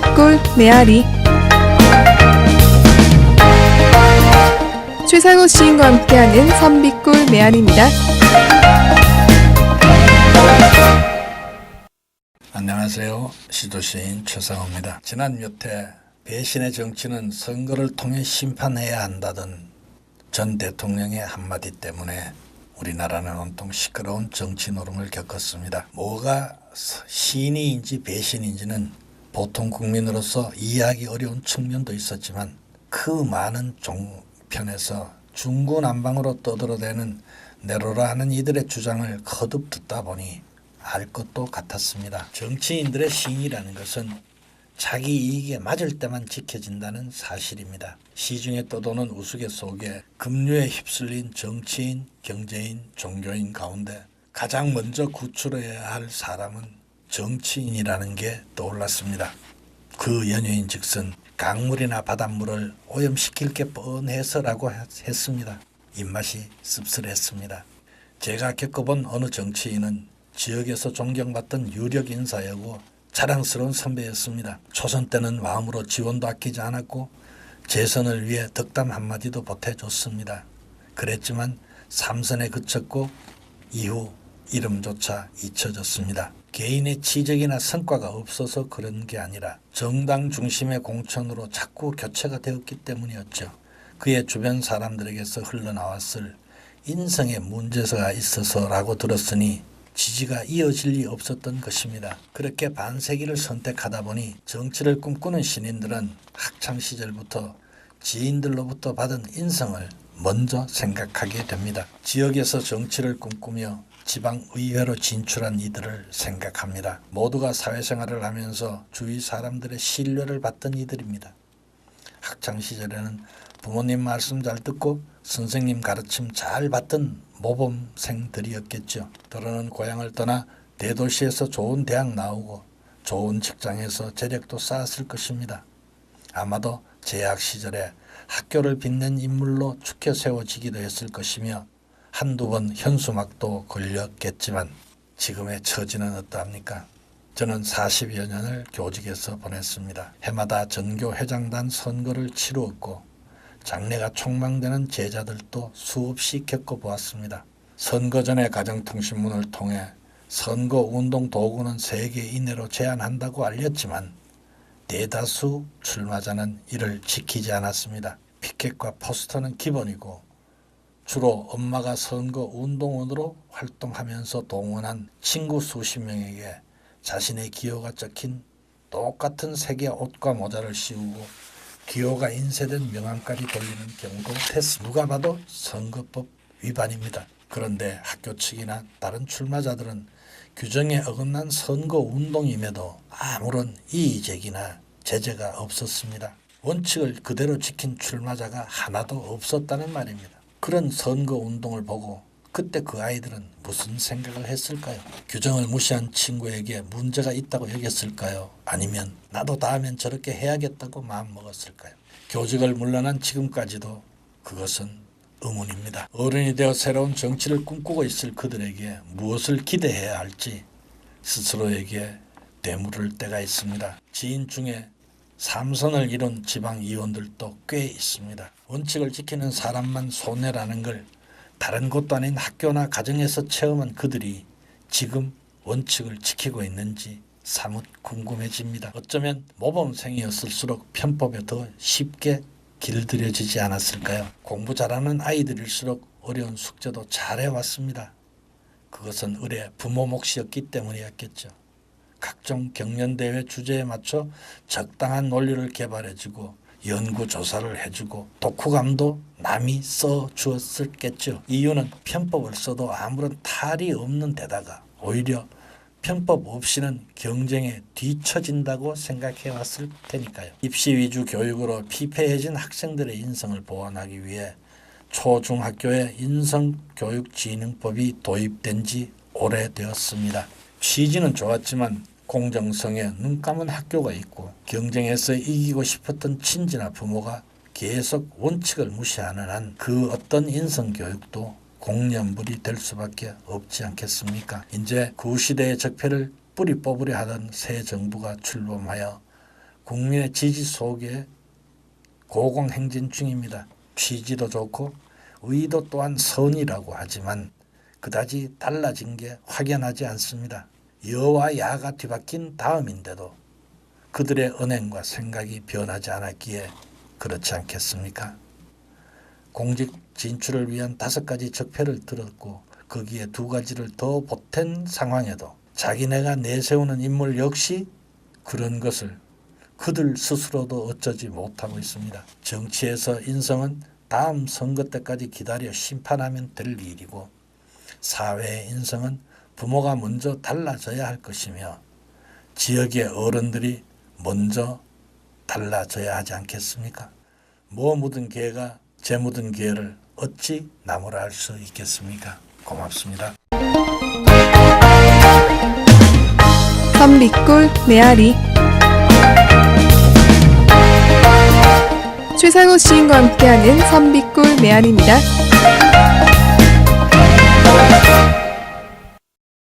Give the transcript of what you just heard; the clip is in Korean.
선비꿀 메아리. 최상우 시인과 함께하는 선비꿀 메아리입니다. 안녕하세요. 시도시인 최상우입니다. 지난 몇 해 배신의 정치는 선거를 통해 심판해야 한다던 전 대통령의 한마디 때문에 우리나라는 온통 시끄러운 정치 노름을 겪었습니다. 뭐가 신의인지 배신인지는 보통 국민으로서 이해하기 어려운 측면도 있었지만 그 많은 종편에서 중구난방으로 떠들어대는 내로라 하는 이들의 주장을 거듭 듣다 보니 알 것도 같았습니다. 정치인들의 신이라는 것은 자기 이익에 맞을 때만 지켜진다는 사실입니다. 시중에 떠도는 우스갯소리에 급류에 휩쓸린 정치인, 경제인, 종교인 가운데 가장 먼저 구출해야 할 사람은 정치인이라는 게 떠올랐습니다. 그 연유인 즉슨 강물이나 바닷물을 오염시킬 게 뻔해서라고 했습니다. 입맛이 씁쓸했습니다. 제가 겪어본 어느 정치인은 지역에서 존경받던 유력 인사였고 자랑스러운 선배였습니다. 초선 때는 마음으로 지원도 아끼지 않았고 재선을 위해 덕담 한마디도 보태줬습니다. 그랬지만 3선에 그쳤고 이후 이름조차 잊혀졌습니다. 개인의 치적이나 성과가 없어서 그런 게 아니라 정당 중심의 공천으로 자꾸 교체가 되었기 때문이었죠. 그의 주변 사람들에게서 흘러나왔을 인성에 문제가 있어서라고 들었으니 지지가 이어질 리 없었던 것입니다. 그렇게 반세기를 선택하다 보니 정치를 꿈꾸는 신인들은 학창시절부터 지인들로부터 받은 인성을 먼저 생각하게 됩니다. 지역에서 정치를 꿈꾸며 지방의회로 진출한 이들을 생각합니다. 모두가 사회생활을 하면서 주위 사람들의 신뢰를 받던 이들입니다. 학창시절에는 부모님 말씀 잘 듣고 선생님 가르침 잘 받던 모범생들이었겠죠. 때로는 고향을 떠나 대도시에서 좋은 대학 나오고 좋은 직장에서 재력도 쌓았을 것입니다. 아마도 재학 시절에 학교를 빛낸 인물로 축혀 세워지기도 했을 것이며 한두 번 현수막도 걸렸겠지만 지금의 처지는 어떠합니까? 저는 40여 년을 교직에서 보냈습니다. 해마다 전교 회장단 선거를 치루었고 장래가 촉망되는 제자들도 수없이 겪어보았습니다. 선거 전에 가정통신문을 통해 선거운동 도구는 3개 이내로 제한한다고 알렸지만 대다수 출마자는 이를 지키지 않았습니다. 피켓과 포스터는 기본이고 주로 엄마가 선거운동원으로 활동하면서 동원한 친구 수십 명에게 자신의 기호가 적힌 똑같은 색의 옷과 모자를 씌우고 기호가 인쇄된 명함까지 돌리는 경우도 했습니다. 누가 봐도 선거법 위반입니다. 그런데 학교 측이나 다른 출마자들은 규정에 어긋난 선거운동임에도 아무런 이의제기나 제재가 없었습니다. 원칙을 그대로 지킨 출마자가 하나도 없었다는 말입니다. 그런 선거운동을 보고 그때 그 아이들은 무슨 생각을 했을까요? 규정을 무시한 친구에게 문제가 있다고 여겼을까요? 아니면 나도 다음엔 저렇게 해야겠다고 마음먹었을까요? 교직을 물러난 지금까지도 그것은 의문입니다. 어른이 되어 새로운 정치를 꿈꾸고 있을 그들에게 무엇을 기대해야 할지 스스로에게 되물을 때가 있습니다. 지인 중에 3선을 이룬 지방의원들도 꽤 있습니다. 원칙을 지키는 사람만 손해라는 걸 다른 곳도 아닌 학교나 가정에서 체험한 그들이 지금 원칙을 지키고 있는지 사뭇 궁금해집니다. 어쩌면 모범생이었을수록 편법에 더 쉽게 길들여지지 않았을까요? 공부 잘하는 아이들일수록 어려운 숙제도 잘해왔습니다. 그것은 을의 부모 몫이었기 때문이었겠죠. 각종 경연대회 주제에 맞춰 적당한 논리를 개발해주고 연구조사를 해주고 독후감도 남이 써주었을겠죠. 이유는 편법을 써도 아무런 탈이 없는 데다가 오히려 편법 없이는 경쟁에 뒤처진다고 생각해 왔을 테니까요. 입시 위주 교육으로 피폐해진 학생들의 인성을 보완하기 위해 초중학교에 인성교육진흥법이 도입된 지 오래되었습니다. 취지는 좋았지만 공정성에 눈감은 학교가 있고 경쟁에서 이기고 싶었던 친지나 부모가 계속 원칙을 무시하는 한 그 어떤 인성교육도 공연물이 될 수밖에 없지 않겠습니까? 이제 구시대의 적폐를 뿌리 뽑으려 하던 새 정부가 출범하여 국민의 지지 속에 고공행진 중입니다. 취지도 좋고 의도 또한 선이라고 하지만 그다지 달라진 게 확연하지 않습니다. 여와 야가 뒤바뀐 다음인데도 그들의 언행과 생각이 변하지 않았기에 그렇지 않겠습니까? 공직 진출을 위한 5가지 적폐를 들었고 거기에 2가지를 더 보탠 상황에도 자기네가 내세우는 인물 역시 그런 것을 그들 스스로도 어쩌지 못하고 있습니다. 정치에서 인성은 다음 선거 때까지 기다려 심판하면 될 일이고 사회의 인성은 부모가 먼저 달라져야 할 것이며 지역의 어른들이 먼저 달라져야 하지 않겠습니까? 뭐 묻은 개가 재 묻은 개를 어찌 나무라 할 수 있겠습니까? 고맙습니다. 선비꿀 메아리. 최상우 시인과 함께하는 선비꿀 메아리입니다.